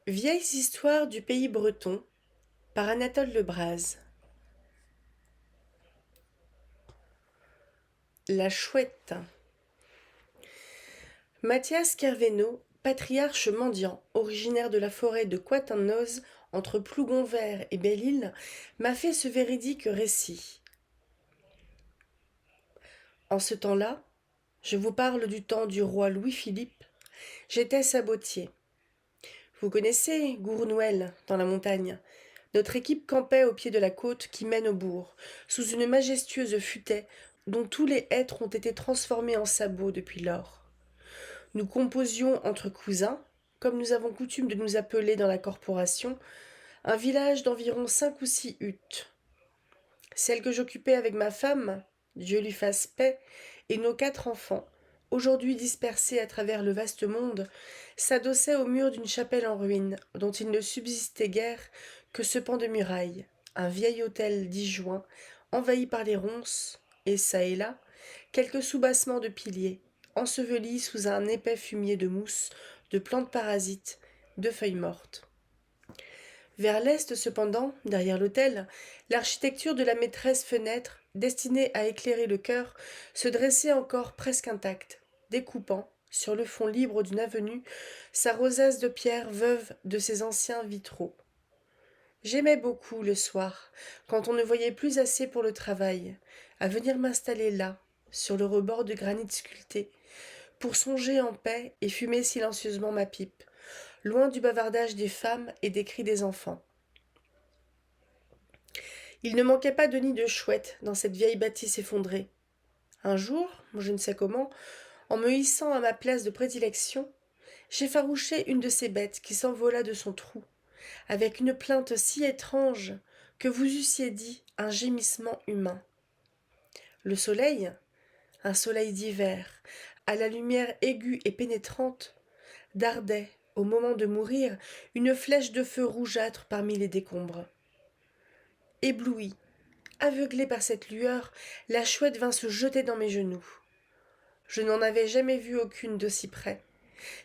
Vieilles histoires du pays breton par Anatole Lebras. La chouette. Mathias Kervéno, patriarche mendiant, originaire de la forêt de Coatannoz, entre Plougonvert et Belle-Île, m'a fait ce véridique récit. En ce temps-là, je vous parle du temps du roi Louis-Philippe, j'étais sabotier. Vous connaissez Gournouel, dans la montagne. Notre équipe campait au pied de la côte qui mène au bourg, sous une majestueuse futaie dont tous les hêtres ont été transformés en sabots depuis lors. Nous composions entre cousins, comme nous avons coutume de nous appeler dans la corporation, un village d'environ 5 ou 6 huttes. Celle que j'occupais avec ma femme, Dieu lui fasse paix, et nos 4 enfants, aujourd'hui dispersés à travers le vaste monde, s'adossait au mur d'une chapelle en ruine, dont il ne subsistait guère que ce pan de muraille, un vieil hôtel disjoint, envahi par les ronces, et çà et là, quelques soubassements de piliers, ensevelis sous un épais fumier de mousse, de plantes parasites, de feuilles mortes. Vers l'est, cependant, derrière l'hôtel, l'architecture de la maîtresse fenêtre, destinée à éclairer le cœur, se dressait encore presque intacte, découpant, sur le fond libre d'une avenue, sa rosace de pierre veuve de ses anciens vitraux. J'aimais beaucoup, le soir, quand on ne voyait plus assez pour le travail, à venir m'installer là, sur le rebord de granit sculpté, pour songer en paix et fumer silencieusement ma pipe, loin du bavardage des femmes et des cris des enfants. Il ne manquait pas de nid de chouettes dans cette vieille bâtisse effondrée. Un jour, je ne sais comment, en me hissant à ma place de prédilection, j'effarouchai une de ces bêtes qui s'envola de son trou, avec une plainte si étrange que vous eussiez dit un gémissement humain. Le soleil, un soleil d'hiver, à la lumière aiguë et pénétrante, dardait, au moment de mourir, une flèche de feu rougeâtre parmi les décombres. Éblouie, aveuglée par cette lueur, la chouette vint se jeter dans mes genoux. Je n'en avais jamais vu aucune d'aussi près,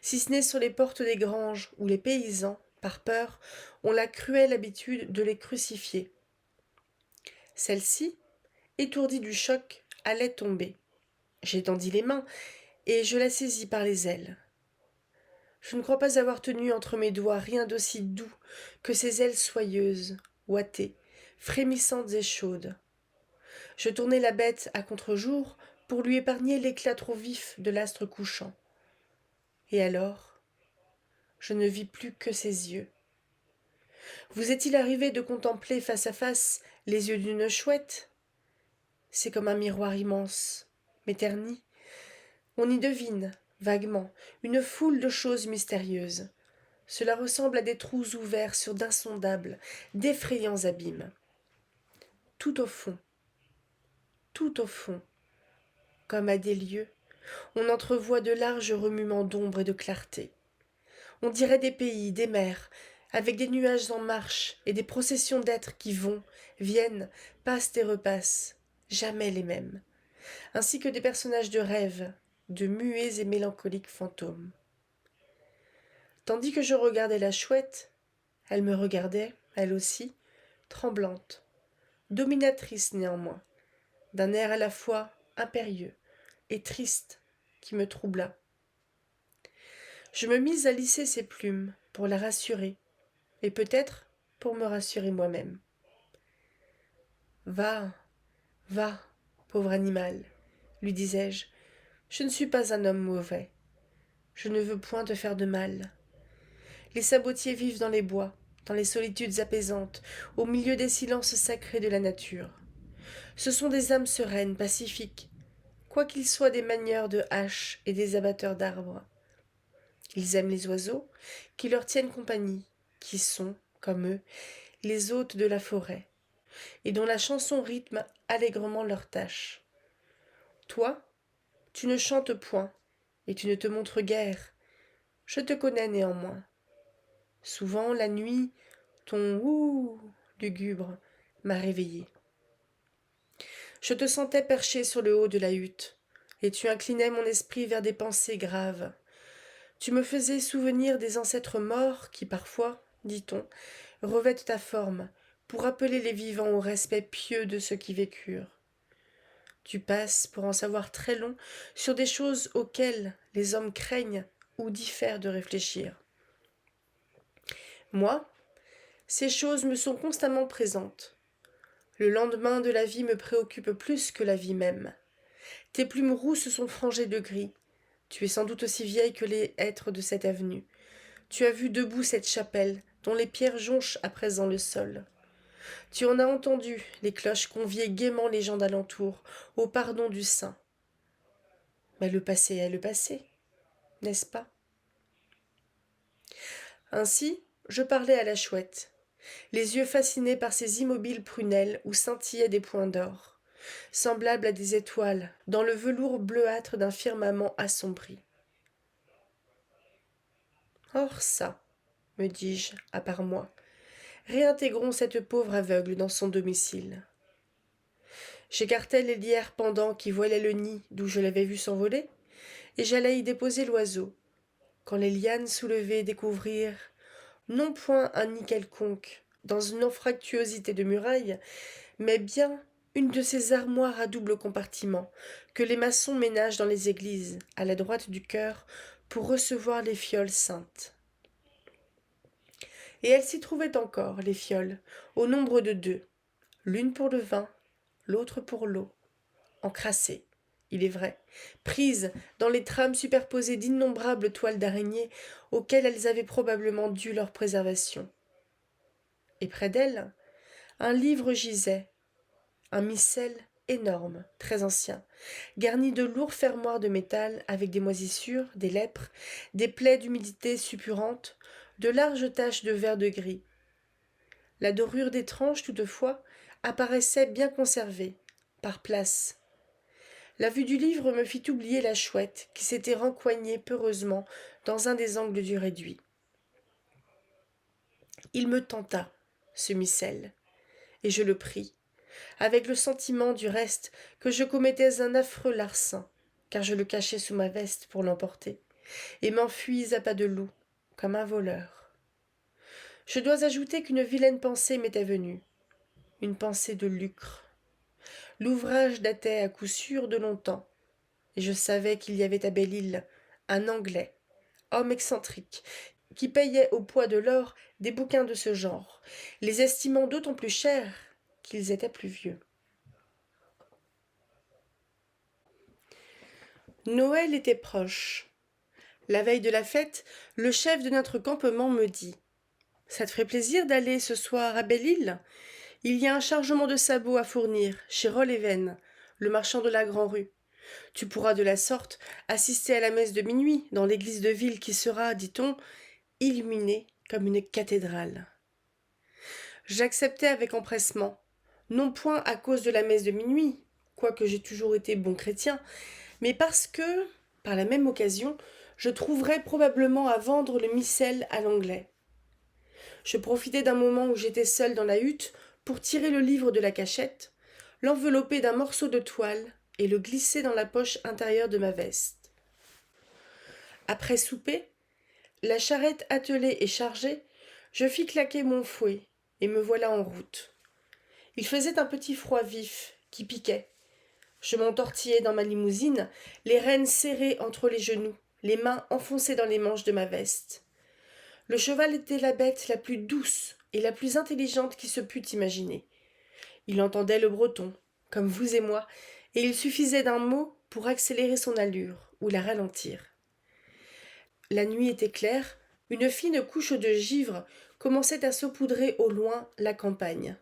si ce n'est sur les portes des granges où les paysans, par peur, ont la cruelle habitude de les crucifier. Celle-ci, étourdie du choc, allait tomber. J'étendis les mains et je la saisis par les ailes. Je ne crois pas avoir tenu entre mes doigts rien d'aussi doux que ces ailes soyeuses, ouatées, frémissantes et chaudes. Je tournai la bête à contre-jour pour lui épargner l'éclat trop vif de l'astre couchant. Et alors, je ne vis plus que ses yeux. Vous est-il arrivé de contempler face à face les yeux d'une chouette? C'est comme un miroir immense, mais terni. On y devine, vaguement, une foule de choses mystérieuses. Cela ressemble à des trous ouverts sur d'insondables, d'effrayants abîmes. Tout au fond, tout au fond, comme à des lieux, on entrevoit de larges remuements d'ombre et de clarté. On dirait des pays, des mers, avec des nuages en marche et des processions d'êtres qui vont, viennent, passent et repassent, jamais les mêmes, ainsi que des personnages de rêve, de muets et mélancoliques fantômes. Tandis que je regardais la chouette, elle me regardait, elle aussi, tremblante, dominatrice néanmoins, d'un air à la fois impérieux et triste qui me troubla. Je me mis à lisser ses plumes pour la rassurer, et peut-être pour me rassurer moi-même. Va, va, pauvre animal, lui disais-je, je ne suis pas un homme mauvais. Je ne veux point te faire de mal. Les sabotiers vivent dans les bois, dans les solitudes apaisantes, au milieu des silences sacrés de la nature. Ce sont des âmes sereines, pacifiques, quoiqu'ils soient des manieurs de haches et des abatteurs d'arbres. Ils aiment les oiseaux, qui leur tiennent compagnie, qui sont, comme eux, les hôtes de la forêt, et dont la chanson rythme allègrement leurs tâches. Toi, tu ne chantes point, et tu ne te montres guère. Je te connais néanmoins. Souvent, la nuit, ton ouh lugubre m'a réveillée. Je te sentais perché sur le haut de la hutte, et tu inclinais mon esprit vers des pensées graves. Tu me faisais souvenir des ancêtres morts qui, parfois, dit-on, revêtent ta forme, pour appeler les vivants au respect pieux de ceux qui vécurent. Tu passes, pour en savoir très long, sur des choses auxquelles les hommes craignent ou diffèrent de réfléchir. Moi, ces choses me sont constamment présentes. Le lendemain de la vie me préoccupe plus que la vie même. Tes plumes rousses sont frangées de gris. Tu es sans doute aussi vieille que les hêtres de cette avenue. Tu as vu debout cette chapelle, dont les pierres jonchent à présent le sol. Tu en as entendu les cloches convier gaiement les gens d'alentour au pardon du saint. Mais le passé est le passé, n'est-ce pas? Ainsi, je parlais à la chouette, les yeux fascinés par ces immobiles prunelles où scintillaient des points d'or, semblables à des étoiles dans le velours bleuâtre d'un firmament assombri. Or ça, me dis-je, à part moi, réintégrons cette pauvre aveugle dans son domicile. J'écartai les lierres pendants qui voilaient le nid d'où je l'avais vu s'envoler, et j'allais y déposer l'oiseau, quand les lianes soulevées découvrirent, non point un nid quelconque, dans une anfractuosité de muraille, mais bien une de ces armoires à double compartiment que les maçons ménagent dans les églises, à la droite du chœur, pour recevoir les fioles saintes. Et elles s'y trouvaient encore, les fioles, au nombre de 2, l'une pour le vin, l'autre pour l'eau, encrassées, il est vrai, prises dans les trames superposées d'innombrables toiles d'araignées auxquelles elles avaient probablement dû leur préservation. Et près d'elles, un livre gisait, un missel énorme, très ancien, garni de lourds fermoirs de métal avec des moisissures, des lèpres, des plaies d'humidité suppurantes, de larges taches de vert de gris. La dorure des tranches, toutefois, apparaissait bien conservée, par places. La vue du livre me fit oublier la chouette qui s'était rencoignée peureusement dans un des angles du réduit. Il me tenta, ce missel, et je le pris, avec le sentiment du reste que je commettais un affreux larcin, car je le cachais sous ma veste pour l'emporter, et m'enfuis à pas de loup, comme un voleur. Je dois ajouter qu'une vilaine pensée m'était venue, une pensée de lucre. L'ouvrage datait à coup sûr de longtemps, et je savais qu'il y avait à Belle-Île un Anglais, homme excentrique, qui payait au poids de l'or des bouquins de ce genre, les estimant d'autant plus chers qu'ils étaient plus vieux. Noël était proche. La veille de la fête, le chef de notre campement me dit « Ça te ferait plaisir d'aller ce soir à Belle-Île ? Il y a un chargement de sabots à fournir chez Roll-Even, le marchand de la Grand-Rue. Tu pourras de la sorte assister à la messe de minuit dans l'église de ville qui sera, dit-on, illuminée comme une cathédrale. » J'acceptai avec empressement, non point à cause de la messe de minuit, quoique j'ai toujours été bon chrétien, mais parce que, par la même occasion, je trouverais probablement à vendre le missel à l'anglais. Je profitai d'un moment où j'étais seul dans la hutte pour tirer le livre de la cachette, l'envelopper d'un morceau de toile et le glisser dans la poche intérieure de ma veste. Après souper, la charrette attelée et chargée, je fis claquer mon fouet et me voilà en route. Il faisait un petit froid vif qui piquait. Je m'entortillai dans ma limousine, les rênes serrées entre les genoux, les mains enfoncées dans les manches de ma veste. Le cheval était la bête la plus douce et la plus intelligente qui se pût imaginer. Il entendait le breton, comme vous et moi, et il suffisait d'un mot pour accélérer son allure ou la ralentir. La nuit était claire, une fine couche de givre commençait à saupoudrer au loin la campagne.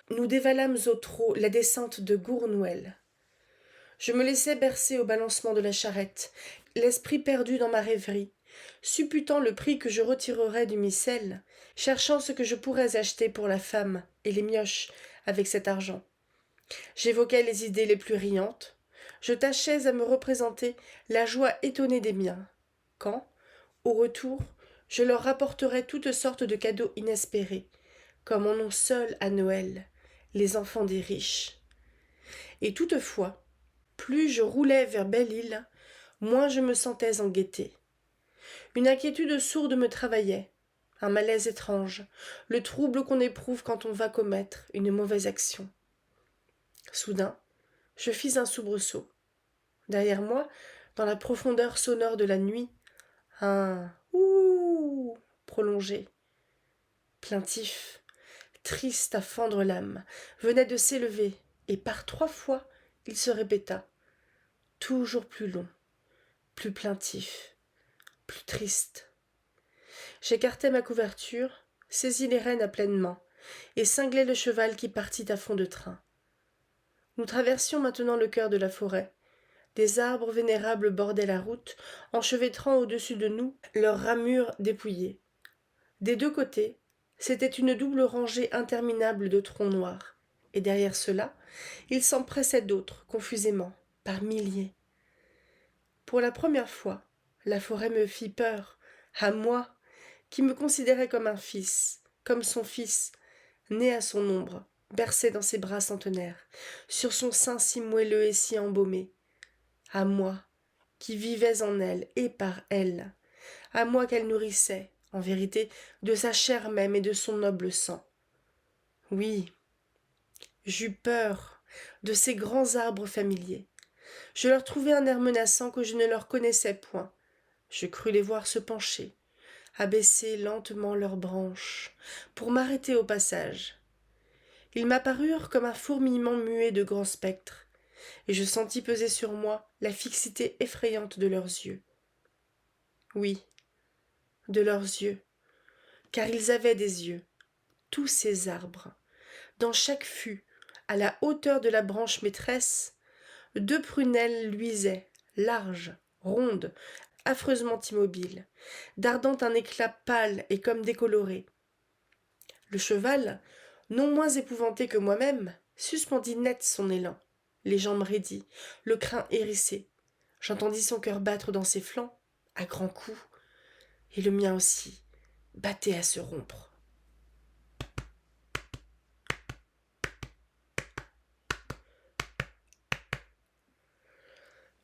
Nous dévalâmes au trot la descente de Gournouel. Je me laissai bercer au balancement de la charrette, l'esprit perdu dans ma rêverie, supputant le prix que je retirerais du missel, cherchant ce que je pourrais acheter pour la femme et les mioches avec cet argent. J'évoquais les idées les plus riantes, je tâchais à me représenter la joie étonnée des miens, quand, au retour, je leur rapporterais toutes sortes de cadeaux inespérés, comme en ont seuls à Noël les enfants des riches. Et toutefois, plus je roulais vers Belle-Île, moins je me sentais en gaieté. Une inquiétude sourde me travaillait, un malaise étrange, le trouble qu'on éprouve quand on va commettre une mauvaise action. Soudain, je fis un soubresaut. Derrière moi, dans la profondeur sonore de la nuit, un ouh prolongé, plaintif, triste à fendre l'âme, venait de s'élever, et par 3 fois il se répéta, toujours plus long, plus plaintif, plus triste. J'écartai ma couverture, saisis les rênes à pleine main, et cinglai le cheval qui partit à fond de train. Nous traversions maintenant le cœur de la forêt. Des arbres vénérables bordaient la route, enchevêtrant au-dessus de nous leurs ramures dépouillées. Des 2 côtés, c'était une double rangée interminable de troncs noirs, et derrière cela, il s'en pressait d'autres, confusément, par milliers. Pour la première fois, la forêt me fit peur, à moi, qui me considérais comme un fils, comme son fils, né à son ombre, bercé dans ses bras centenaires, sur son sein si moelleux et si embaumé. À moi, qui vivais en elle et par elle, à moi qu'elle nourrissait, en vérité, de sa chair même et de son noble sang. Oui, j'eus peur de ces grands arbres familiers. Je leur trouvai un air menaçant que je ne leur connaissais point. Je crus les voir se pencher, abaisser lentement leurs branches, pour m'arrêter au passage. Ils m'apparurent comme un fourmillement muet de grands spectres, et je sentis peser sur moi la fixité effrayante de leurs yeux. Oui, de leurs yeux, car ils avaient des yeux, tous ces arbres. Dans chaque fût, à la hauteur de la branche maîtresse, 2 prunelles luisaient, larges, rondes, affreusement immobiles, dardant un éclat pâle et comme décoloré. Le cheval, non moins épouvanté que moi-même, suspendit net son élan, les jambes raidies, le crin hérissé. J'entendis son cœur battre dans ses flancs, à grands coups, et le mien aussi battait à se rompre.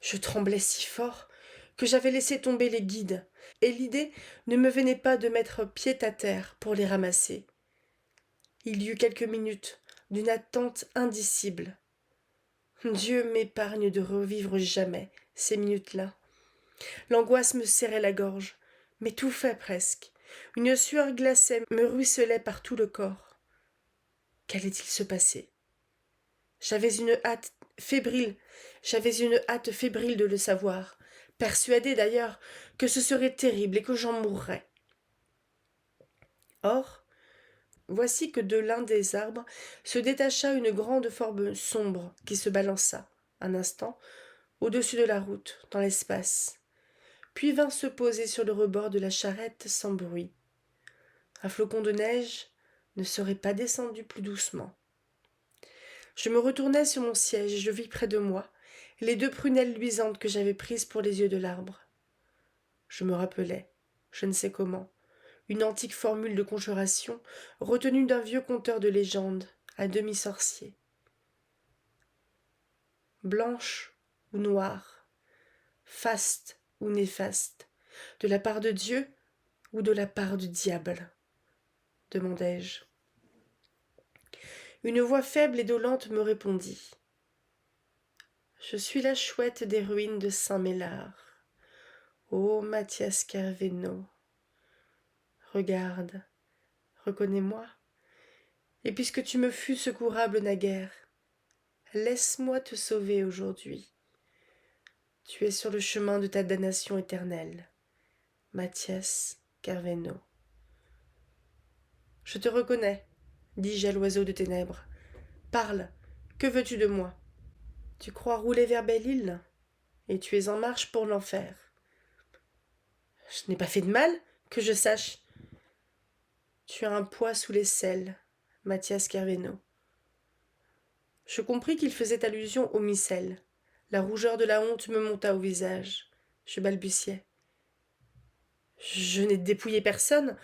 Je tremblais si fort que j'avais laissé tomber les guides, et l'idée ne me venait pas de mettre pied à terre pour les ramasser. Il y eut quelques minutes d'une attente indicible. Dieu m'épargne de revivre jamais ces minutes-là. L'angoisse me serrait la gorge, m'étouffait presque. Une sueur glacée me ruisselait par tout le corps. Qu'allait-il se passer? J'avais une hâte fébrile de le savoir, persuadée d'ailleurs que ce serait terrible et que j'en mourrais. Or, voici que de l'un des arbres se détacha une grande forme sombre qui se balança, un instant, au-dessus de la route, dans l'espace, puis vint se poser sur le rebord de la charrette sans bruit. Un flocon de neige ne serait pas descendu plus doucement. Je me retournai sur mon siège et je vis près de moi les 2 prunelles luisantes que j'avais prises pour les yeux de l'arbre. Je me rappelais, je ne sais comment, une antique formule de conjuration retenue d'un vieux conteur de légendes, à demi sorcier. Blanche ou noire, faste ou néfaste, de la part de Dieu ou de la part du diable, demandai-je. Une voix faible et dolente me répondit. Je suis la chouette des ruines de Saint-Médard. Ô Mathias Kervéno, regarde, reconnais-moi, et puisque tu me fus secourable naguère, laisse-moi te sauver aujourd'hui. Tu es sur le chemin de ta damnation éternelle. Mathias Kervéno. Je te reconnais, dis-je à l'oiseau de ténèbres. Parle, que veux-tu de moi? Tu crois rouler vers Belle-Île, et tu es en marche pour l'enfer. Je n'ai pas fait de mal, que je sache. Tu as un poids sous l'aisselle, Mathias Kervéno. Je compris qu'il faisait allusion au missel. La rougeur de la honte me monta au visage. Je balbutiai. Je n'ai dépouillé personne.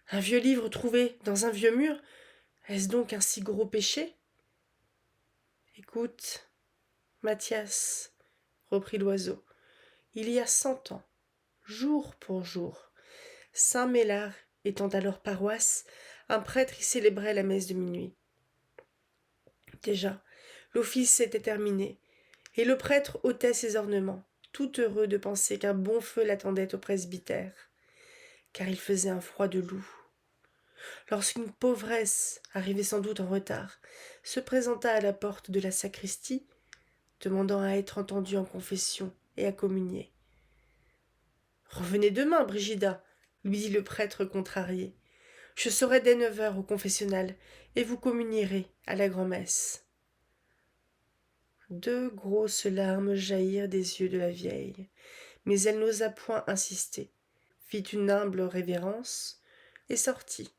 Un vieux livre trouvé dans un vieux mur, est-ce donc un si gros péché? Écoute, Mathias, reprit l'oiseau, il y a 100 ans, jour pour jour. Saint-Méllard étant alors paroisse, un prêtre y célébrait la messe de minuit. Déjà, l'office était terminé, et le prêtre ôtait ses ornements, tout heureux de penser qu'un bon feu l'attendait au presbytère, car il faisait un froid de loup. Lorsqu'une pauvresse, arrivée sans doute en retard, se présenta à la porte de la sacristie, demandant à être entendue en confession et à communier. « Revenez demain, Brigida, lui dit le prêtre contrarié. Je serai dès 9 heures au confessionnal, et vous communierez à la grand-messe. » 2 grosses larmes jaillirent des yeux de la vieille, mais elle n'osa point insister, fit une humble révérence et sortit.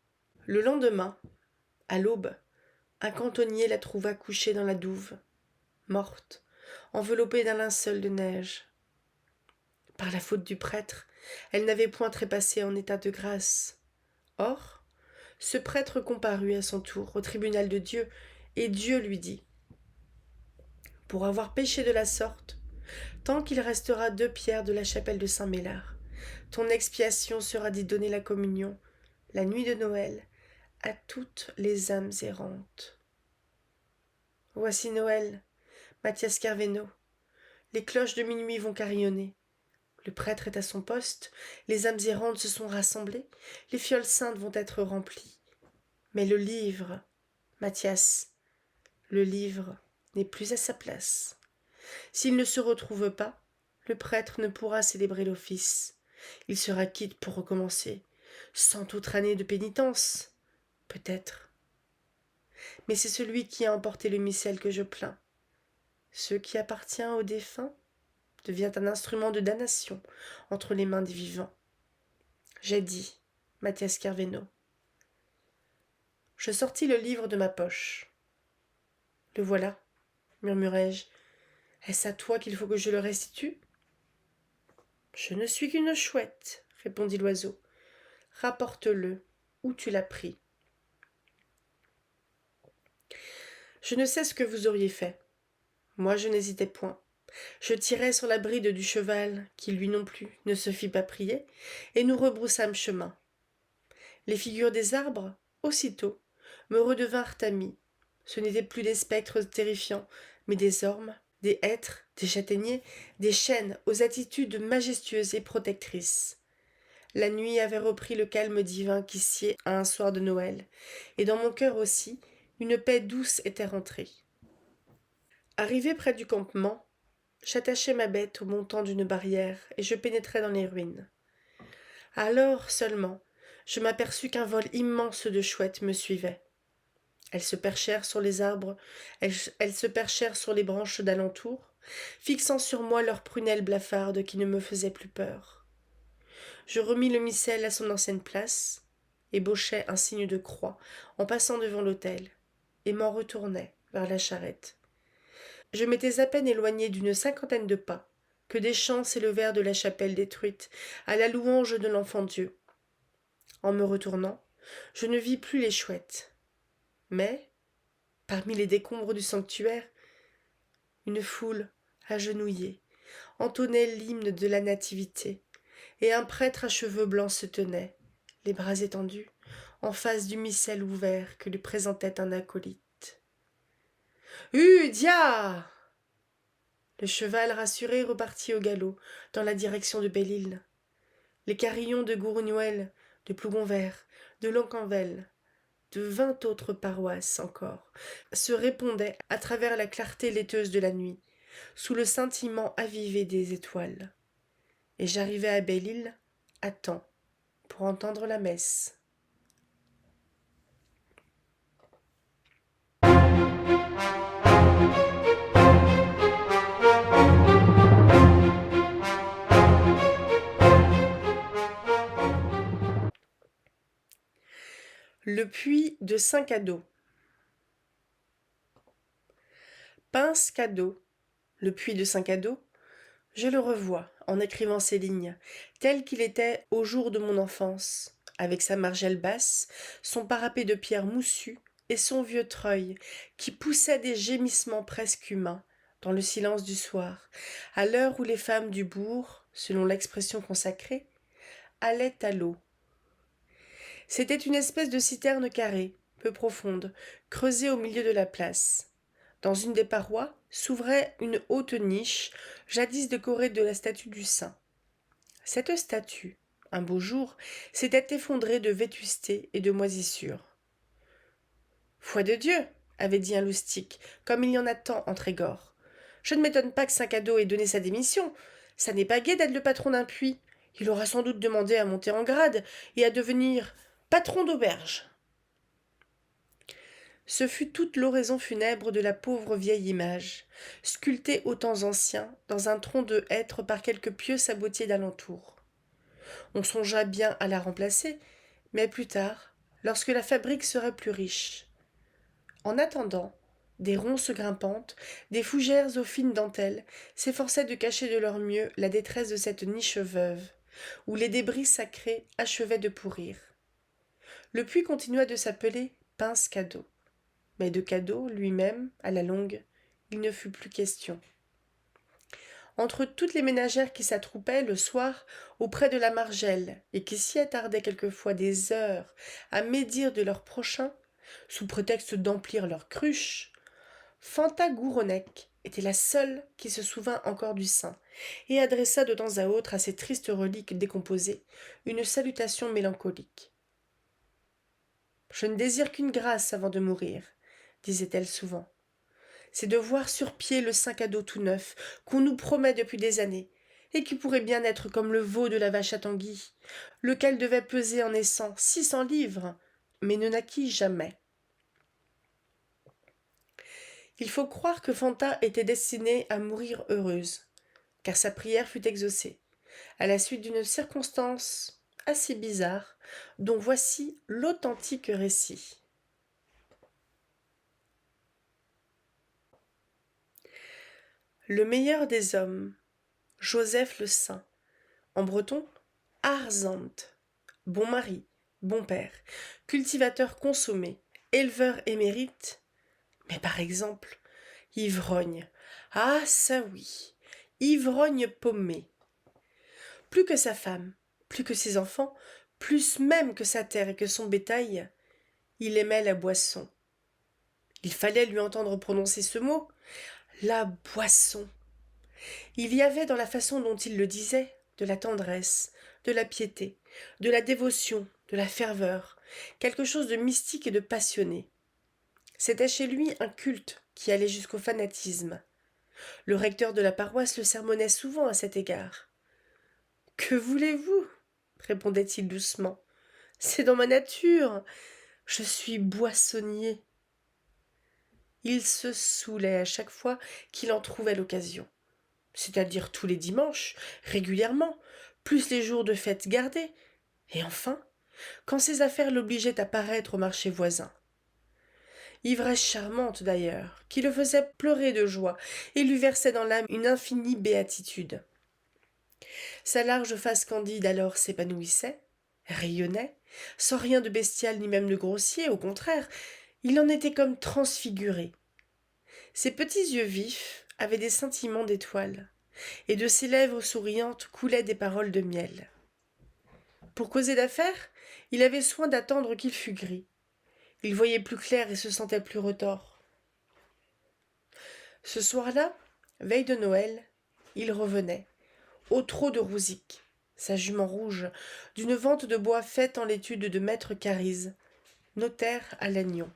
Le lendemain, à l'aube, un cantonnier la trouva couchée dans la douve, morte, enveloppée d'un linceul de neige. Par la faute du prêtre, elle n'avait point trépassé en état de grâce. Or, ce prêtre comparut à son tour au tribunal de Dieu, et Dieu lui dit : « Pour avoir péché de la sorte, tant qu'il restera 2 pierres de la chapelle de Saint-Méllard, ton expiation sera d'y donner la communion, la nuit de Noël, à toutes les âmes errantes. » Voici Noël, Mathias Kervéno. Les cloches de minuit vont carillonner. Le prêtre est à son poste, les âmes errantes se sont rassemblées, les fioles saintes vont être remplies. Mais le livre, Mathias, le livre n'est plus à sa place. S'il ne se retrouve pas, le prêtre ne pourra célébrer l'office. Il sera quitte pour recommencer, 100 autres années de pénitence, peut-être. Mais c'est celui qui a emporté le missel que je plains. Ce qui appartient aux défunts devient un instrument de damnation entre les mains des vivants. J'ai dit, Mathias Kervéno. Je sortis le livre de ma poche. Le voilà, murmurai-je. Est-ce à toi qu'il faut que je le restitue ? Je ne suis qu'une chouette, répondit l'oiseau. Rapporte-le, où tu l'as pris. Je ne sais ce que vous auriez fait. Moi, je n'hésitais point. Je tirai sur la bride du cheval, qui lui non plus ne se fit pas prier, et nous rebroussâmes chemin. Les figures des arbres, aussitôt, me redevinrent amies. Ce n'étaient plus des spectres terrifiants, mais des ormes, des hêtres, des châtaigniers, des chênes aux attitudes majestueuses et protectrices. La nuit avait repris le calme divin qui sied à un soir de Noël, et dans mon cœur aussi, une paix douce était rentrée. Arrivé près du campement, j'attachai ma bête au montant d'une barrière et je pénétrai dans les ruines. Alors seulement, je m'aperçus qu'un vol immense de chouettes me suivait. Elles se perchèrent sur les arbres, elles se perchèrent sur les branches d'alentour, fixant sur moi leurs prunelles blafardes qui ne me faisaient plus peur. Je remis le missel à son ancienne place, ébauchai un signe de croix en passant devant l'autel, et m'en retournai vers la charrette. Je m'étais à peine éloigné d'une 50aine de pas, que des chants s'élevèrent de la chapelle détruite, à la louange de l'enfant Dieu. En me retournant, je ne vis plus les chouettes. Mais, parmi les décombres du sanctuaire, une foule agenouillée entonnait l'hymne de la nativité, et un prêtre à cheveux blancs se tenait, les bras étendus, en face du missel ouvert que lui présentait un acolyte. « Dia !» Le cheval rassuré repartit au galop, dans la direction de Belle-Île. Les carillons de Gourgnuel, de Plougonvert, de Locquenvel, de 20 autres paroisses encore, se répondaient à travers la clarté laiteuse de la nuit, sous le scintillement avivé des étoiles. Et j'arrivai à Belle-Île à temps pour entendre la messe. Le puits de Saint-Cadeau. Pince-Cadeau, le puits de Saint-Cadeau, je le revois en écrivant ces lignes, tel qu'il était au jour de mon enfance, avec sa margelle basse, son parapet de pierre moussue et son vieux treuil qui poussait des gémissements presque humains dans le silence du soir, à l'heure où les femmes du bourg, selon l'expression consacrée, allaient à l'eau. C'était une espèce de citerne carrée, peu profonde, creusée au milieu de la place. Dans une des parois s'ouvrait une haute niche, jadis décorée de la statue du saint. Cette statue, un beau jour, s'était effondrée de vétusté et de moisissure. Foi de Dieu, avait dit un loustic, comme il y en a tant en Trégor. Je ne m'étonne pas que Saint-Cadeau ait donné sa démission. Ça n'est pas gai d'être le patron d'un puits. Il aura sans doute demandé à monter en grade et à devenir patron d'auberge. Ce fut toute l'oraison funèbre de la pauvre vieille image, sculptée aux temps anciens, dans un tronc de hêtre par quelques pieux sabotiers d'alentour. On songea bien à la remplacer, mais plus tard, lorsque la fabrique serait plus riche. En attendant, des ronces grimpantes, des fougères aux fines dentelles, s'efforçaient de cacher de leur mieux la détresse de cette niche veuve, où les débris sacrés achevaient de pourrir. Le puits continua de s'appeler Pince-Cadeau. Mais de cadeau, lui-même, à la longue, il ne fut plus question. Entre toutes les ménagères qui s'attroupaient le soir auprès de la margelle et qui s'y attardaient quelquefois des heures à médire de leur prochain, sous prétexte d'emplir leur cruche, Fanta Gouronec était la seule qui se souvint encore du saint et adressa de temps à autre à ces tristes reliques décomposées une salutation mélancolique. « Je ne désire qu'une grâce avant de mourir, disait-elle souvent. C'est de voir sur pied le saint cadeau tout neuf qu'on nous promet depuis des années, et qui pourrait bien être comme le veau de la vache à Tanguy, lequel devait peser en naissant 600 livres, mais ne naquit jamais. Il faut croire que Fanta était destinée à mourir heureuse, car sa prière fut exaucée, à la suite d'une circonstance assez bizarre, dont voici l'authentique récit. Le meilleur des hommes, Joseph le Saint, en breton, Arzant, bon mari, bon père, cultivateur consommé, éleveur émérite, mais par exemple, ivrogne, ah ça oui, ivrogne paumé. Plus que sa femme, plus que ses enfants, plus même que sa terre et que son bétail, il aimait la boisson. Il fallait lui entendre prononcer ce mot, la boisson. Il y avait dans la façon dont il le disait de la tendresse, de la piété, de la dévotion, de la ferveur, quelque chose de mystique et de passionné. C'était chez lui un culte qui allait jusqu'au fanatisme. Le recteur de la paroisse le sermonnait souvent à cet égard. « Que voulez-vous » répondait-il doucement. « C'est dans ma nature. Je suis boissonnier. » Il se saoulait à chaque fois qu'il en trouvait l'occasion, c'est-à-dire tous les dimanches, régulièrement, plus les jours de fête gardés, et enfin, quand ses affaires l'obligeaient à paraître au marché voisin. Ivresse charmante d'ailleurs, qui le faisait pleurer de joie et lui versait dans l'âme une infinie béatitude. Sa large face candide alors s'épanouissait, rayonnait, sans rien de bestial ni même de grossier, au contraire, il en était comme transfiguré. Ses petits yeux vifs avaient des scintillements d'étoiles, et de ses lèvres souriantes coulaient des paroles de miel. Pour causer d'affaires, il avait soin d'attendre qu'il fût gris. Il voyait plus clair et se sentait plus retors. Ce soir-là, veille de Noël, il revenait, au trot de Rouzic, sa jument rouge, d'une vente de bois faite en l'étude de maître Carise, notaire à Lannion.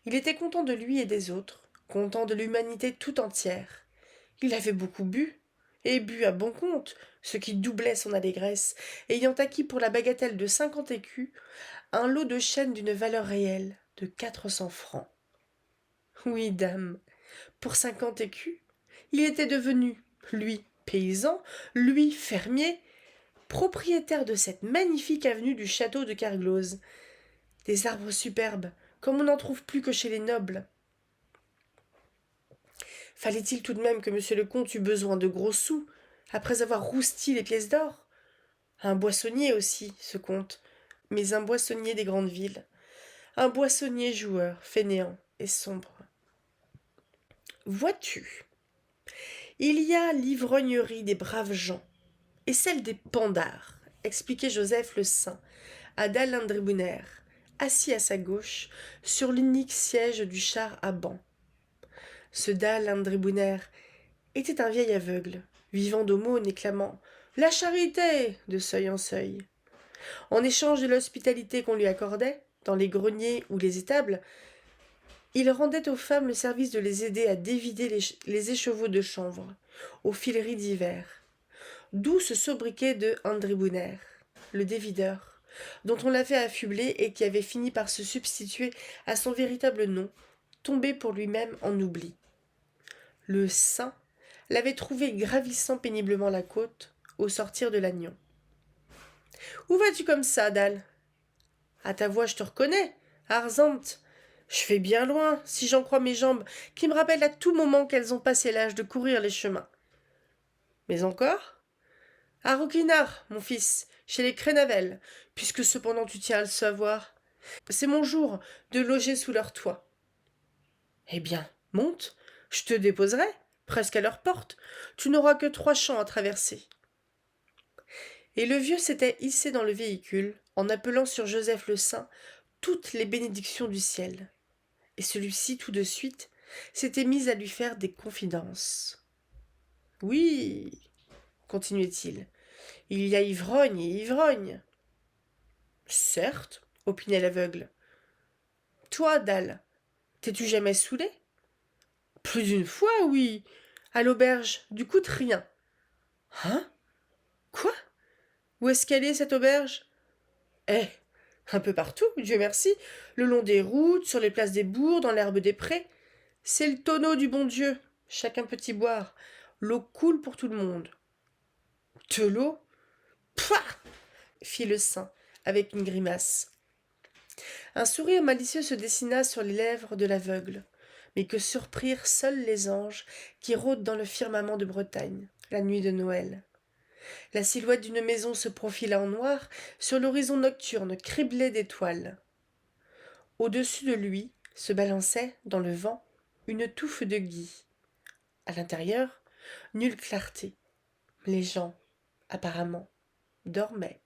Il était content de lui et des autres, content de l'humanité tout entière. Il avait beaucoup bu, et bu à bon compte, ce qui doublait son allégresse, ayant acquis pour la bagatelle de 50 écus un lot de chêne d'une valeur réelle de 400 francs. Oui, dame, pour 50 écus, il était devenu, lui paysan, lui fermier, propriétaire de cette magnifique avenue du château de Kerglose. Des arbres superbes, comme on n'en trouve plus que chez les nobles. Fallait-il tout de même que monsieur le comte eût besoin de gros sous, après avoir rousti les pièces d'or? Un boissonnier aussi, ce comte, mais un boissonnier des grandes villes. Un boissonnier joueur, fainéant et sombre. Vois-tu, il y a l'ivrognerie des braves gens et celle des pandards, expliquait Joseph le Saint à Dal Indribuner, assis à sa gauche, sur l'unique siège du char à banc. Ce Dal Indribuner était un vieil aveugle, vivant d'aumône et clamant la charité de seuil en seuil. En échange de l'hospitalité qu'on lui accordait, dans les greniers ou les étables, il rendait aux femmes le service de les aider à dévider les écheveaux de chanvre, aux fileries d'hiver. D'où ce sobriquet de Andribouner, le dévideur, dont on l'avait affublé et qui avait fini par se substituer à son véritable nom, tombé pour lui-même en oubli. Le saint l'avait trouvé gravissant péniblement la côte au sortir de l'Agnon. « Où vas-tu comme ça, Dal ?»« À ta voix, je te reconnais, Arzante. Je fais bien loin, si j'en crois mes jambes, qui me rappellent à tout moment qu'elles ont passé l'âge de courir les chemins. Mais encore ? À Rouquinard, mon fils, chez les Crénavelles, puisque cependant tu tiens à le savoir. C'est mon jour de loger sous leur toit. Eh bien, monte, je te déposerai, presque à leur porte. Tu n'auras que 3 champs à traverser. Et le vieux s'était hissé dans le véhicule, en appelant sur Joseph le Saint toutes les bénédictions du ciel. Et celui-ci, tout de suite, s'était mis à lui faire des confidences. Oui, continuait-il, il y a ivrogne et ivrogne. Certes, opinait l'aveugle. Toi, Dal, t'es-tu jamais saoulé? Plus d'une fois, oui. À l'auberge, du coup de rien. Hein? Quoi? Où est-ce qu'elle est, cette auberge? Eh, un peu partout, Dieu merci, le long des routes, sur les places des bourgs, dans l'herbe des prés. C'est le tonneau du bon Dieu. Chacun peut y boire. L'eau coule pour tout le monde. De l'eau? Pouah! Fit le saint, avec une grimace. Un sourire malicieux se dessina sur les lèvres de l'aveugle, mais que surprirent seuls les anges qui rôdent dans le firmament de Bretagne, la nuit de Noël. La silhouette d'une maison se profila en noir sur l'horizon nocturne criblé d'étoiles. Au-dessus de lui se balançait, dans le vent, une touffe de gui. À l'intérieur, nulle clarté. Les gens, apparemment, dormaient.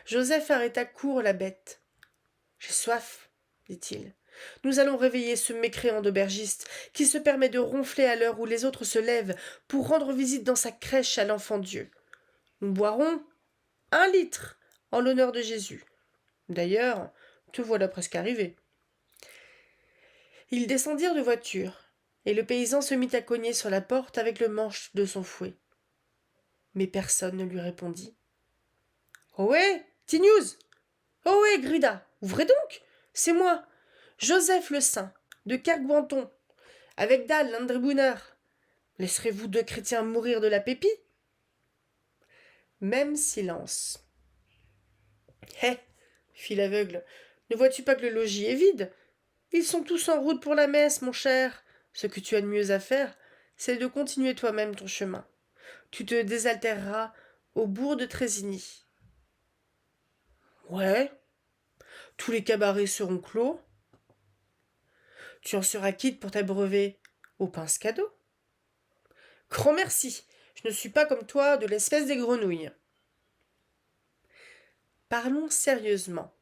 Joseph arrêta court la bête. « J'ai soif, dit-il. Nous allons réveiller ce mécréant d'aubergiste qui se permet de ronfler à l'heure où les autres se lèvent pour rendre visite dans sa crèche à l'enfant Dieu. Nous boirons 1 litre en l'honneur de Jésus. D'ailleurs, te voilà presque arrivé. » Ils descendirent de voiture, et le paysan se mit à cogner sur la porte avec le manche de son fouet. Mais personne ne lui répondit. « Ohé, Tignouz! Ohé, Grida! Ouvrez donc! C'est moi, Joseph le Saint, de Kerguanton, avec Dal l'Andribouner. Laisserez-vous 2 chrétiens mourir de la pépie? » Même silence. « Hé, fit l'aveugle, ne vois-tu pas que le logis est vide? Ils sont tous en route pour la messe, mon cher. Ce que tu as de mieux à faire, c'est de continuer toi-même ton chemin. Tu te désaltéreras au bourg de Trésigny. »« Ouais. Tous les cabarets seront clos. Tu en seras quitte pour t'abreuver au pince cadeau. Grand merci, je ne suis pas comme toi de l'espèce des grenouilles. » Parlons sérieusement,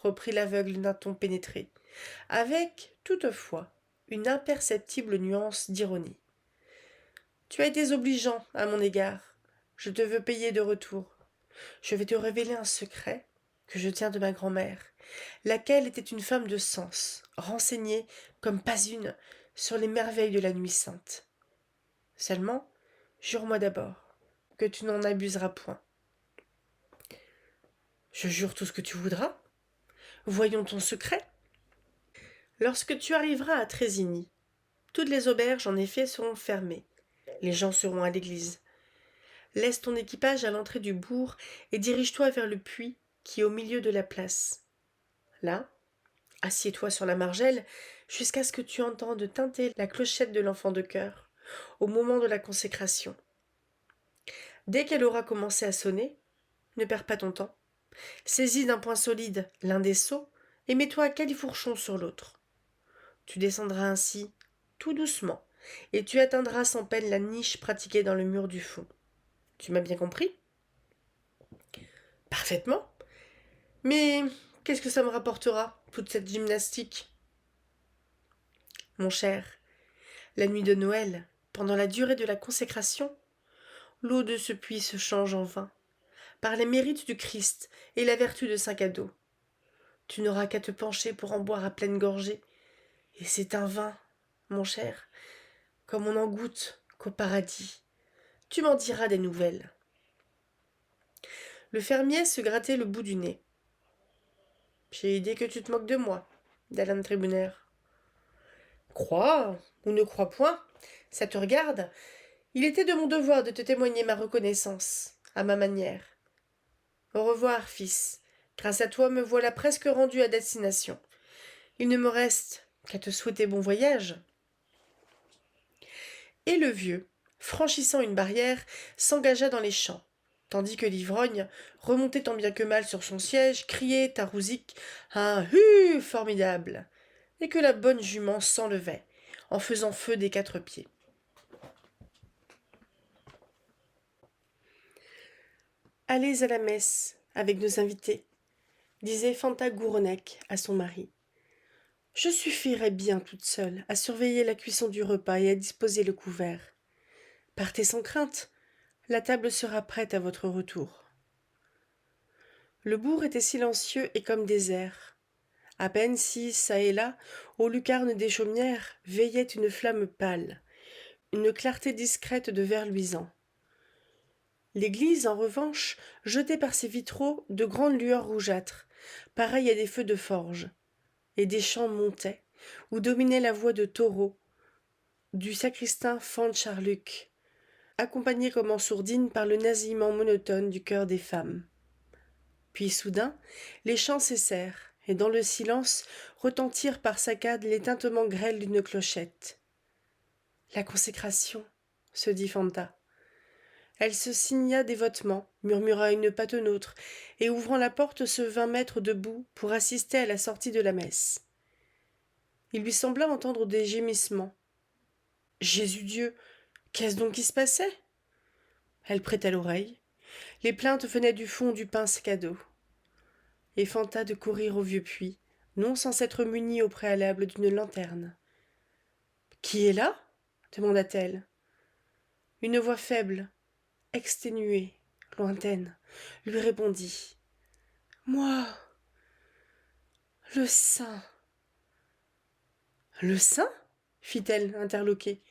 reprit l'aveugle d'un ton pénétré, avec, toutefois, une imperceptible nuance d'ironie. Tu as été désobligeant à mon égard. Je te veux payer de retour. Je vais te révéler un secret que je tiens de ma grand-mère, laquelle était une femme de sens, renseignée, comme pas une, sur les merveilles de la nuit sainte. Seulement, jure-moi d'abord que tu n'en abuseras point. Je jure tout ce que tu voudras. Voyons ton secret. Lorsque tu arriveras à Trésigny, toutes les auberges en effet seront fermées. Les gens seront à l'église. Laisse ton équipage à l'entrée du bourg et dirige-toi vers le puits qui est au milieu de la place. Là, assieds-toi sur la margelle jusqu'à ce que tu entendes tinter la clochette de l'enfant de chœur au moment de la consécration. Dès qu'elle aura commencé à sonner, ne perds pas ton temps. Saisis d'un poing solide l'un des seaux et mets-toi à califourchon sur l'autre. Tu descendras ainsi, tout doucement, et tu atteindras sans peine la niche pratiquée dans le mur du fond. Tu m'as bien compris? Parfaitement. Mais qu'est-ce que ça me rapportera, toute cette gymnastique? Mon cher, la nuit de Noël, pendant la durée de la consécration, l'eau de ce puits se change en vin, par les mérites du Christ et la vertu de saint Cadeau. Tu n'auras qu'à te pencher pour en boire à pleine gorgée, et c'est un vin, mon cher, comme on n'en goûte qu'au paradis. Tu m'en diras des nouvelles. Le fermier se grattait le bout du nez. J'ai idée que tu te moques de moi, dit Alan Tribouner. Crois ou ne crois point, ça te regarde. Il était de mon devoir de te témoigner ma reconnaissance, à ma manière. Au revoir, fils. Grâce à toi, me voilà presque rendu à destination. Il ne me reste qu'à te souhaiter bon voyage. Et le vieux, franchissant une barrière, s'engagea dans les champs, tandis que l'ivrogne, remonté tant bien que mal sur son siège, criait à Rouzic un hu formidable, et que la bonne jument s'enlevait, en faisant feu des quatre pieds. Allez à la messe avec nos invités, disait Fanta Gouronec à son mari. Je suffirai bien toute seule à surveiller la cuisson du repas et à disposer le couvert. Partez sans crainte, la table sera prête à votre retour. Le bourg était silencieux et comme désert. À peine si, çà et là, aux lucarnes des chaumières, veillait une flamme pâle, une clarté discrète de verre luisant. L'église, en revanche, jetait par ses vitraux de grandes lueurs rougeâtres, pareilles à des feux de forge, et des chants montaient, où dominait la voix de taureau du sacristain Fanch-Arluc, accompagné comme en sourdine par le nasillement monotone du chœur des femmes. Puis soudain, les chants cessèrent, et dans le silence retentirent par saccades les tintements grêles d'une clochette. La consécration, se dit Fanta. Elle se signa dévotement, murmura une patenôtre, et ouvrant la porte se vint mettre debout pour assister à la sortie de la messe. Il lui sembla entendre des gémissements. Jésus Dieu, qu'est-ce donc qui se passait? Elle prêta l'oreille. Les plaintes venaient du fond du pince cadeau. Et Fanta de courir au vieux puits, non sans s'être munie au préalable d'une lanterne. Qui est là? Demanda-t-elle. Une voix faible, exténuée, lointaine, lui répondit. Moi, le saint. Le saint? Fit-elle, interloquée.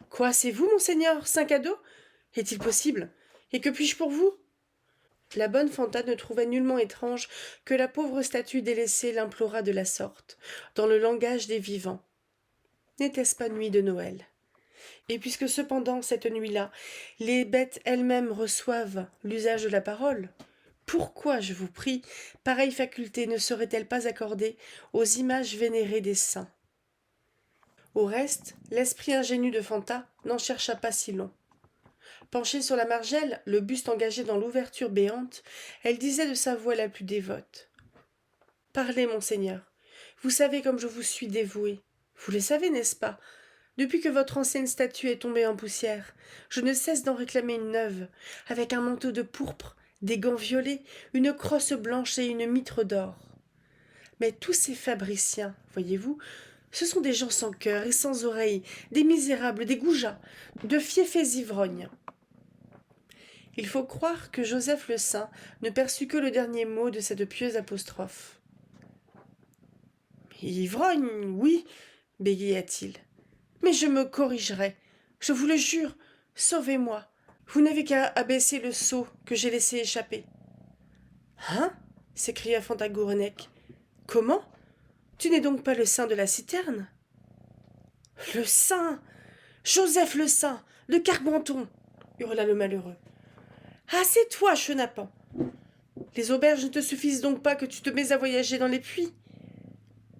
Quoi, c'est vous, monseigneur, saint Cadeau? Est-il possible? Et que puis-je pour vous? La bonne Fanta ne trouvait nullement étrange que la pauvre statue délaissée l'implorât de la sorte, dans le langage des vivants. N'était-ce pas nuit de Noël? Et puisque cependant, cette nuit-là, les bêtes elles-mêmes reçoivent l'usage de la parole, pourquoi, je vous prie, pareille faculté ne serait-elle pas accordée aux images vénérées des saints? Au reste, l'esprit ingénu de Fanta n'en chercha pas si long. Penchée sur la margelle, le buste engagé dans l'ouverture béante, elle disait de sa voix la plus dévote. « Parlez, monseigneur. Vous savez comme je vous suis dévouée. Vous le savez, n'est-ce pas? Depuis que votre ancienne statue est tombée en poussière, je ne cesse d'en réclamer une neuve, avec un manteau de pourpre, des gants violets, une crosse blanche et une mitre d'or. Mais tous ces fabriciens, voyez-vous, ce sont des gens sans cœur et sans oreilles, des misérables, des goujats, de fiefés ivrognes. Il faut croire que Joseph le Saint ne perçut que le dernier mot de cette pieuse apostrophe. « Ivrogne, oui, bégaya-t-il. Mais je me corrigerai. Je vous le jure. Sauvez-moi. Vous n'avez qu'à abaisser le seau que j'ai laissé échapper. »« Hein » s'écria Fantagourenec. « Comment? Tu n'es donc pas le saint de la citerne ?»« Le saint! Joseph le saint, de Carbenton !» hurla le malheureux. « Ah, c'est toi, chenapan! Les auberges ne te suffisent donc pas que tu te mets à voyager dans les puits ?»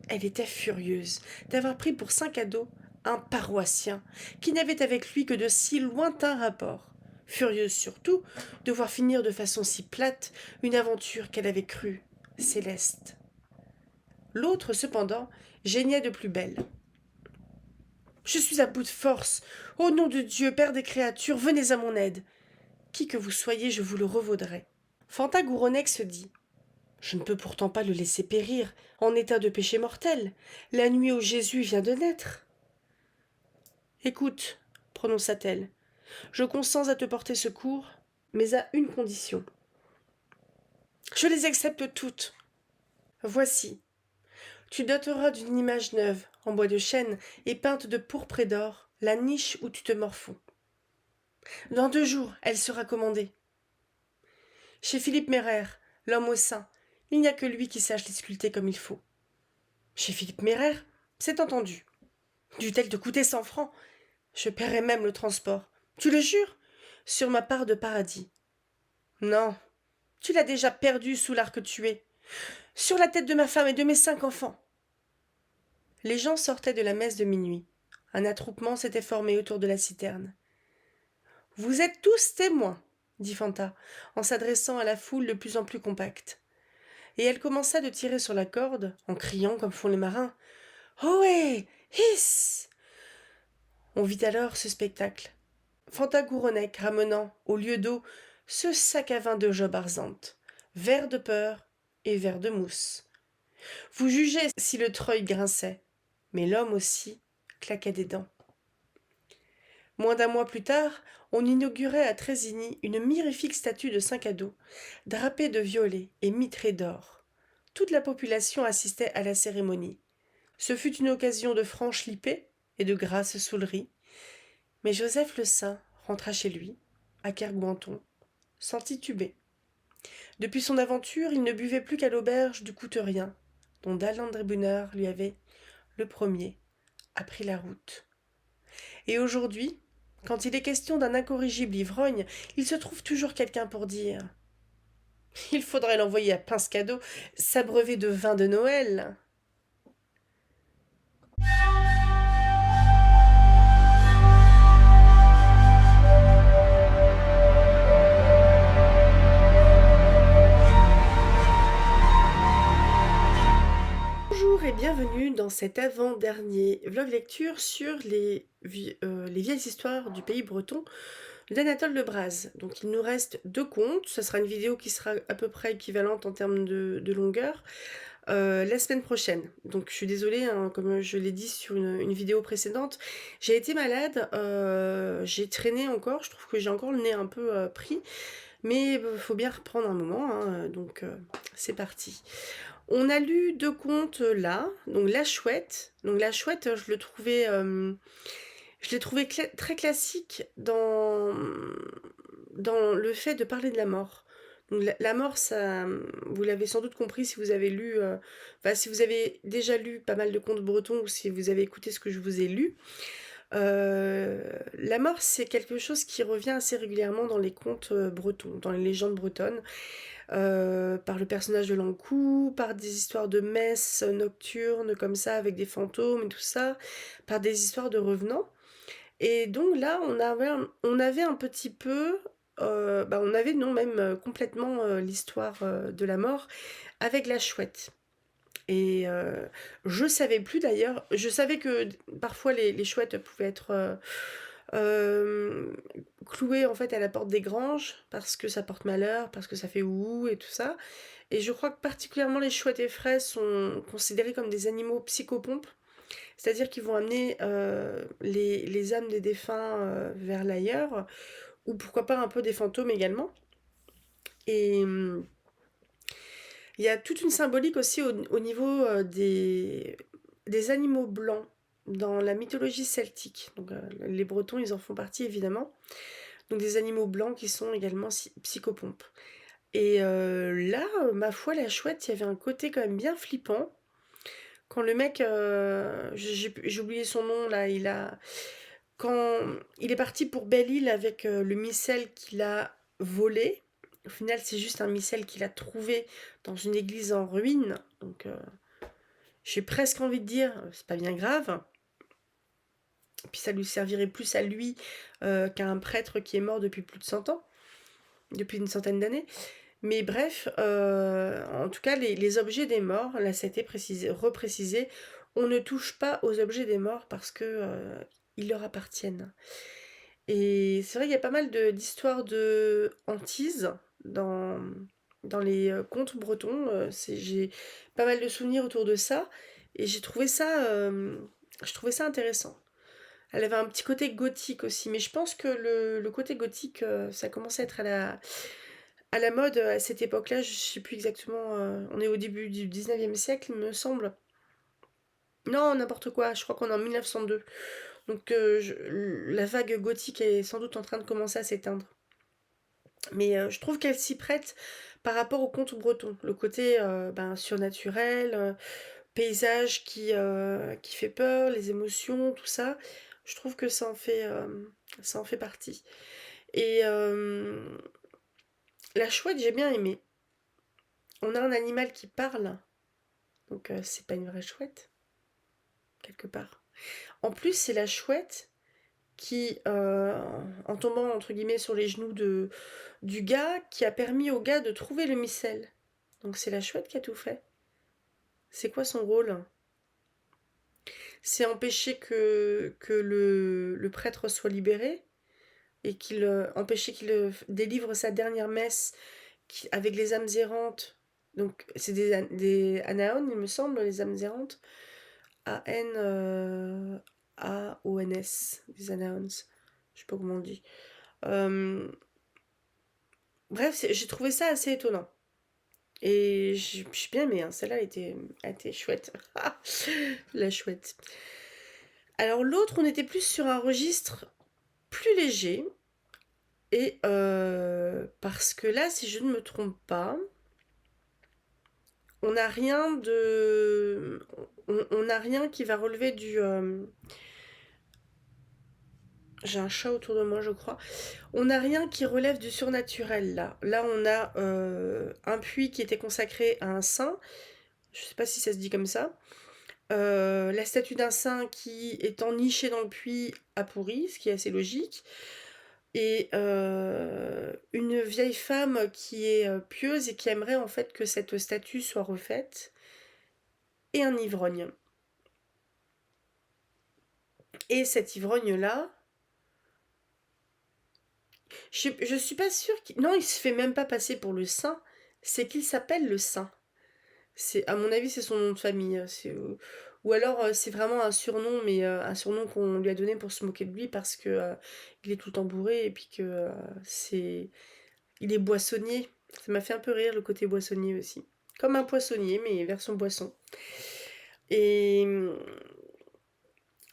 Elle était furieuse d'avoir pris pour saint Cadeau un paroissien qui n'avait avec lui que de si lointains rapports, furieuse surtout de voir finir de façon si plate une aventure qu'elle avait crue céleste. L'autre, cependant, geignait de plus belle. « Je suis à bout de force. Au nom de Dieu, Père des créatures, venez à mon aide. Qui que vous soyez, je vous le revaudrai. Fantagouronec se dit. Je ne peux pourtant pas le laisser périr, en état de péché mortel, la nuit où Jésus vient de naître. Écoute, prononça-t-elle, je consens à te porter secours, mais à une condition. Je les accepte toutes. Voici. Tu doteras d'une image neuve, en bois de chêne et peinte de pourpre et d'or, la niche où tu te morfonds. Dans 2 jours, elle sera commandée. Chez Philippe Mérer, l'homme au sein, il n'y a que lui qui sache les sculpter comme il faut. Chez Philippe Mérer, c'est entendu. Dût-elle te coûter 100 francs? Je paierai même le transport. Tu le jures? Sur ma part de paradis. Non, tu l'as déjà perdu sous l'arc tué. Sur la tête de ma femme et de mes 5 enfants. Les gens sortaient de la messe de minuit. Un attroupement s'était formé autour de la citerne. Vous êtes tous témoins, dit Fanta, en s'adressant à la foule de plus en plus compacte. Et elle commença de tirer sur la corde, en criant comme font les marins. Ohé! Hiss! On vit alors ce spectacle. Fantagouronec ramenant, au lieu d'eau, ce sac à vin de Job Arzante, verre de peur et verre de mousse. Vous jugez si le treuil grinçait, mais l'homme aussi claquait des dents. Moins d'1 mois plus tard, on inaugurait à Trésigny une mirifique statue de Saint-Cadeau, drapée de violets et mitrée d'or. Toute la population assistait à la cérémonie. Ce fut une occasion de franche lipée et de grasse saoulerie. Mais Joseph le Saint rentra chez lui, à Kerguanton, sans tituber. Depuis son aventure, il ne buvait plus qu'à l'auberge du Coûterien, dont Dalland Brunner lui avait, le premier, appris la route. Et aujourd'hui, quand il est question d'un incorrigible ivrogne, il se trouve toujours quelqu'un pour dire « Il faudrait l'envoyer à Pince-Cadeau, s'abreuver de vin de Noël !» Bonjour et bienvenue dans cet avant-dernier vlog lecture sur les vieilles histoires du pays breton d'Anatole Le Braz. Donc il nous reste 2 contes, ce sera une vidéo qui sera à peu près équivalente en termes de longueur la semaine prochaine. Donc je suis désolée, hein, comme je l'ai dit sur une vidéo précédente, j'ai été malade, j'ai traîné encore, je trouve que j'ai encore le nez un peu pris, mais il faut bien reprendre un moment, hein, donc c'est parti. On a lu 2 contes là, donc La Chouette. Donc La Chouette, je l'ai trouvé très classique dans le fait de parler de la mort. Donc la mort, ça, vous l'avez sans doute compris si vous avez lu, si vous avez déjà lu pas mal de contes bretons ou si vous avez écouté ce que je vous ai lu. La mort, c'est quelque chose qui revient assez régulièrement dans les contes bretons, dans les légendes bretonnes. Par le personnage de Lankou, par des histoires de messes nocturnes comme ça avec des fantômes et tout ça, par des histoires de revenants. Et donc là, on avait un petit peu, on avait non même complètement l'histoire de la mort avec la chouette. Et je savais plus d'ailleurs, je savais que parfois les chouettes pouvaient être clouées en fait à la porte des granges parce que ça porte malheur, parce que ça fait ouh et tout ça. Et je crois que particulièrement les chouettes et fraises sont considérés comme des animaux psychopompes, c'est-à-dire qu'ils vont amener les âmes des défunts vers l'ailleurs, ou pourquoi pas un peu des fantômes également. Et il y a toute une symbolique aussi au niveau des animaux blancs dans la mythologie celtique. Donc, les Bretons, ils en font partie évidemment. Donc des animaux blancs qui sont également psychopompes. Et là, ma foi, la chouette, il y avait un côté quand même bien flippant. Quand le mec, j'ai oublié son nom là, quand il est parti pour Belle-Île avec le missel qu'il a volé. Au final, c'est juste un missel qu'il a trouvé dans une église en ruine. Donc, j'ai presque envie de dire, c'est pas bien grave. Puis ça lui servirait plus à lui qu'à un prêtre qui est mort depuis plus de 100 ans, depuis une centaine d'années. Mais bref, en tout cas, les objets des morts, là ça a été reprécisé, on ne touche pas aux objets des morts parce que ils leur appartiennent. Et c'est vrai qu'il y a pas mal d'histoires de hantises dans les contes bretons. J'ai pas mal de souvenirs autour de ça. Et je trouvais ça intéressant. Elle avait un petit côté gothique aussi, mais je pense que le côté gothique, ça commençait à être à la mode à cette époque-là. Je sais plus exactement. On est au début du 19e siècle, il me semble. Non, n'importe quoi, je crois qu'on est en 1902. Donc la vague gothique est sans doute en train de commencer à s'éteindre. Mais je trouve qu'elle s'y prête par rapport au conte breton. Le côté surnaturel, paysage qui fait peur, les émotions, tout ça. Je trouve que ça en fait partie. Et la chouette, j'ai bien aimé. On a un animal qui parle, donc c'est pas une vraie chouette, quelque part. En plus, c'est la chouette qui, en tombant entre guillemets sur les genoux du gars, qui a permis au gars de trouver le missel. Donc c'est la chouette qui a tout fait. C'est quoi son rôle? C'est empêcher que le prêtre soit libéré et empêcher qu'il délivre sa dernière messe avec les âmes errantes. Donc c'est des anaons, il me semble, les âmes errantes. A-N-A-O-N-S, des anaons. Je sais pas comment on dit. Euh, Bref, j'ai trouvé ça assez étonnant. Et j'ai bien aimé, hein. Celle-là a été chouette. La chouette. Alors l'autre, on était plus sur un registre plus léger. Et parce que là, si je ne me trompe pas, on n'a rien de... On n'a rien qui va relever du... J'ai un chat autour de moi, je crois. On n'a rien qui relève du surnaturel, là. Là, on a un puits qui était consacré à un saint. Je sais pas si ça se dit comme ça. La statue d'un saint qui, étant nichée dans le puits, a pourri, ce qui est assez logique. Et une vieille femme qui est pieuse et qui aimerait en fait que cette statue soit refaite. Et un ivrogne. Et cet ivrogne-là, je suis pas sûre qu'il... Non, il se fait même pas passer pour le saint. C'est qu'il s'appelle le saint. À mon avis, c'est son nom de famille. Ou alors, c'est vraiment un surnom, mais un surnom qu'on lui a donné pour se moquer de lui parce que il est tout embourré et puis que c'est... Il est boissonnier. Ça m'a fait un peu rire le côté boissonnier aussi. Comme un poissonnier, mais version boisson. Et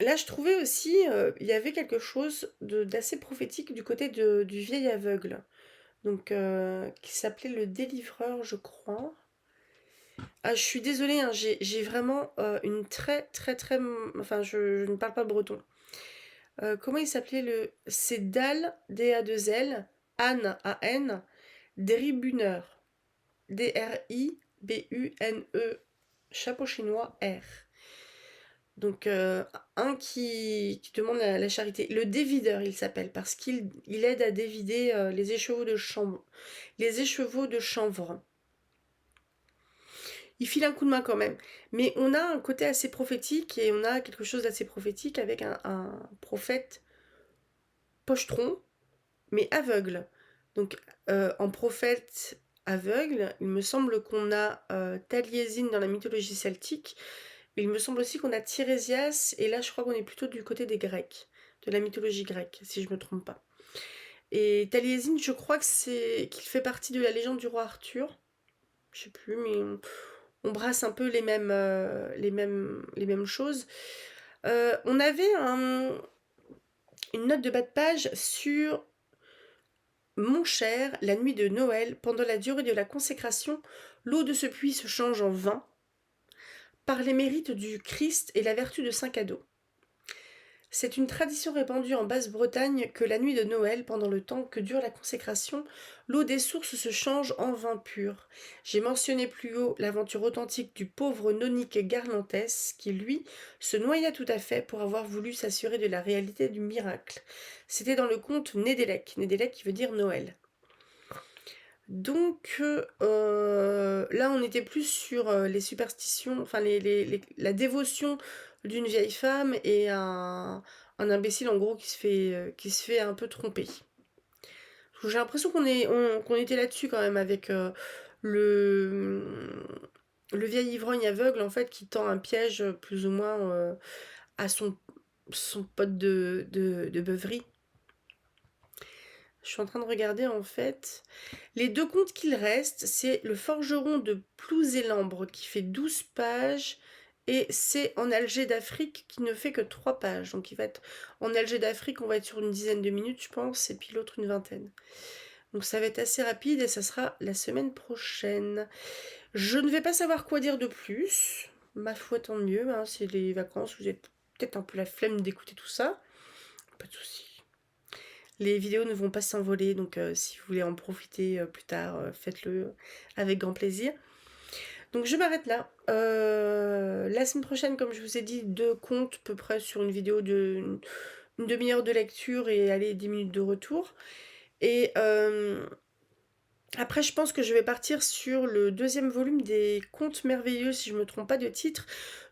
là, je trouvais aussi, il y avait quelque chose d'assez prophétique du côté du vieil aveugle. Donc, qui s'appelait le délivreur, je crois. Ah, je suis désolée, hein, j'ai vraiment une très, très, très... Enfin, je ne parle pas breton. Comment il s'appelait le... C'est Dal, D-A-2-L, Anne, A-N, Dribuneur, D-R-I-B-U-N-E, chapeau chinois, R. Donc, un qui demande la charité. Le dévideur, il s'appelle, parce qu'il aide à dévider les écheveaux de chanvre. Les écheveaux de chanvre. Il file un coup de main quand même. Mais on a un côté assez prophétique et on a quelque chose d'assez prophétique avec un prophète pochetron, mais aveugle. Donc, en prophète aveugle, il me semble qu'on a Taliesin dans la mythologie celtique. Il me semble aussi qu'on a Tirésias, et là je crois qu'on est plutôt du côté des Grecs, de la mythologie grecque, si je me trompe pas. Et Taliesin, je crois qu'il fait partie de la légende du roi Arthur. Je sais plus, mais on brasse un peu les mêmes choses. On avait une note de bas de page sur Mon cher, la nuit de Noël, pendant la durée de la consécration, l'eau de ce puits se change en vin, par les mérites du Christ et la vertu de Saint Cadeau. C'est une tradition répandue en Basse-Bretagne que la nuit de Noël, pendant le temps que dure la consécration, l'eau des sources se change en vin pur. J'ai mentionné plus haut l'aventure authentique du pauvre nonique Garlantès, qui, lui, se noya tout à fait pour avoir voulu s'assurer de la réalité du miracle. C'était dans le conte Nédélec, Nédélec qui veut dire Noël. Donc là, on était plus sur les superstitions, enfin la dévotion d'une vieille femme et un imbécile en gros qui se fait un peu tromper. J'ai l'impression qu'on était là-dessus quand même avec le, le vieil ivrogne aveugle en fait qui tend un piège plus ou moins à son pote de beuverie. Je suis en train de regarder en fait. Les deux contes qu'il reste, c'est Le Forgeron de Plouzélambre qui fait 12 pages et c'est En Alger d'Afrique qui ne fait que 3 pages. Donc il va être En Alger d'Afrique, on va être sur une dizaine de minutes je pense, et puis l'autre une vingtaine. Donc ça va être assez rapide et ça sera la semaine prochaine. Je ne vais pas savoir quoi dire de plus. Ma foi, tant mieux, hein, c'est les vacances, vous avez peut-être un peu la flemme d'écouter tout ça. Pas de soucis. Les vidéos ne vont pas s'envoler, donc si vous voulez en profiter plus tard, faites-le avec grand plaisir. Donc je m'arrête là. La semaine prochaine, comme je vous ai dit, 2 contes à peu près sur une vidéo de une demi-heure de lecture et allez 10 minutes de retour. Et après, je pense que je vais partir sur le 2e volume des Contes merveilleux, si je ne me trompe pas de titre,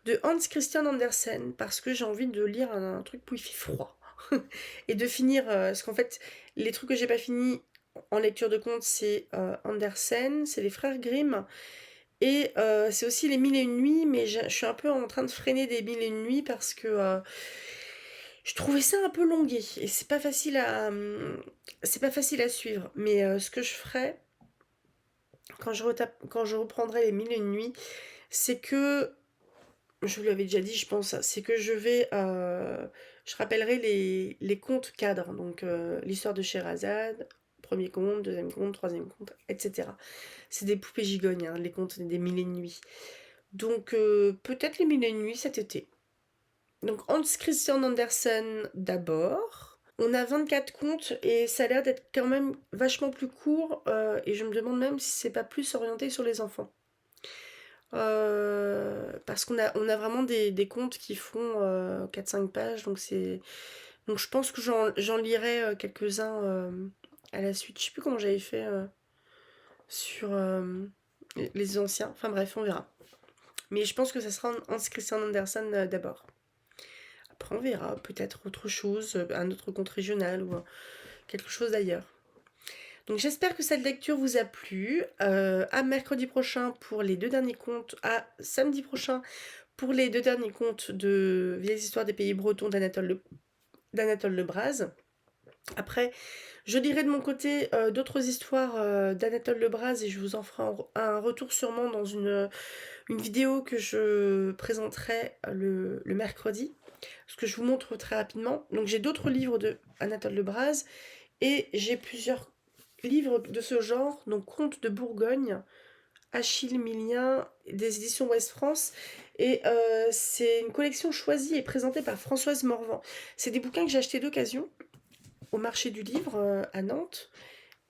de Hans Christian Andersen, parce que j'ai envie de lire un truc où il fait froid. Et de finir, parce qu'en fait, les trucs que j'ai pas fini en lecture de contes, c'est Andersen, c'est les frères Grimm, et c'est aussi les Mille et une nuits, mais je suis un peu en train de freiner des Mille et une nuits parce que je trouvais ça un peu longué, et c'est pas facile à suivre. Mais ce que je ferai, quand je reprendrai les Mille et une nuits, c'est que, je vous l'avais déjà dit, je pense, c'est que je rappellerai les contes cadres, donc l'histoire de Scheherazade, premier conte, deuxième conte, troisième conte, etc. C'est des poupées gigognes, hein, les contes des Mille et une nuits. Donc peut-être les Mille et une nuits cet été. Donc Hans Christian Andersen d'abord. On a 24 contes et ça a l'air d'être quand même vachement plus court et je me demande même si c'est pas plus orienté sur les enfants. Parce on a vraiment des contes qui font 4-5 pages, donc je pense que j'en lirai quelques-uns à la suite. Je sais plus comment j'avais fait sur les anciens. Enfin bref, on verra. Mais je pense que ça sera Hans Christian Andersen d'abord. Après, on verra peut-être autre chose, un autre conte régional ou quelque chose d'ailleurs. Donc j'espère que cette lecture vous a plu. À mercredi prochain pour les 2 derniers contes. À samedi prochain pour les 2 derniers contes de Vieilles histoires des pays bretons d'Anatole Lebras. Après, je lirai de mon côté d'autres histoires d'Anatole Lebras et je vous en ferai un retour sûrement dans une vidéo que je présenterai le mercredi. Ce que je vous montre très rapidement. Donc j'ai d'autres livres de Anatole Lebras et j'ai plusieurs livres de ce genre, donc Contes de Bourgogne, Achille Millien, des éditions Ouest France. Et c'est une collection choisie et présentée par Françoise Morvan. C'est des bouquins que j'ai achetés d'occasion au marché du livre à Nantes.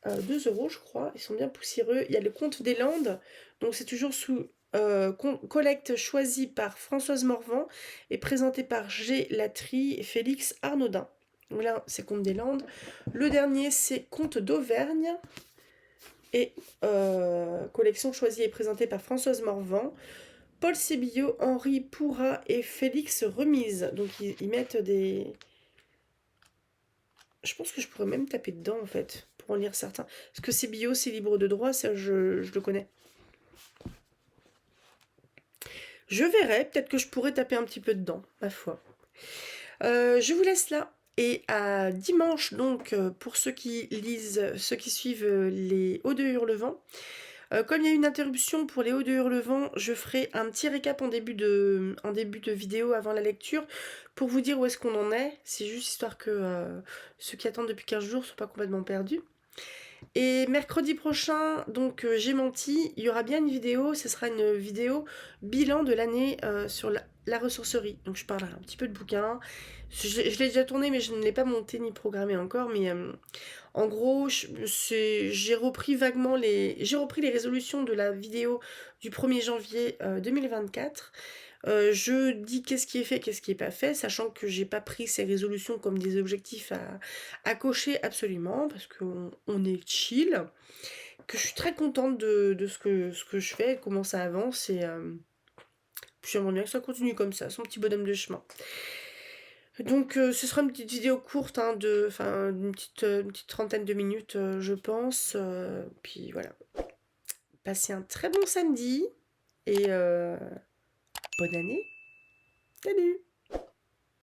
2 € je crois, ils sont bien poussiéreux. Il y a le Conte des Landes, donc c'est toujours sous collecte choisie par Françoise Morvan et présentée par G. Latry et Félix Arnaudin. Donc là, c'est Conte des Landes. Le dernier, c'est Conte d'Auvergne et collection choisie et présentée par Françoise Morvan, Paul Sébillot, Henri Pourrat et Félix Remise. Donc ils mettent des... Je pense que je pourrais même taper dedans en fait, pour en lire certains. Parce que Sébillot, c'est libre de droit, ça je le connais. Je verrai, peut-être que je pourrais taper un petit peu dedans, ma foi. Je vous laisse là. Et à dimanche, donc, pour ceux qui lisent, ceux qui suivent les Hauts de Hurlevent. Comme il y a eu une interruption pour les Hauts de Hurlevent, je ferai un petit récap en début de vidéo avant la lecture pour vous dire où est-ce qu'on en est. C'est juste histoire que ceux qui attendent depuis 15 jours ne soient pas complètement perdus. Et mercredi prochain, donc j'ai menti, il y aura bien une vidéo, ce sera une vidéo bilan de l'année sur la ressourcerie. Donc je parlerai un petit peu de bouquins. Je l'ai déjà tourné mais je ne l'ai pas monté ni programmé encore. Mais en gros, j'ai repris vaguement j'ai repris les résolutions de la vidéo du 1er janvier 2024. Je dis qu'est-ce qui est fait, qu'est-ce qui n'est pas fait, sachant que j'ai pas pris ces résolutions comme des objectifs à cocher absolument, parce qu'on est chill, que je suis très contente de ce que je fais, comment ça avance, et puis j'aimerais bien que ça continue comme ça, son petit bonhomme de chemin. Donc ce sera une petite vidéo courte, hein, enfin une petite trentaine de minutes, je pense. Puis voilà. Passez un très bon samedi et bonne année. Salut!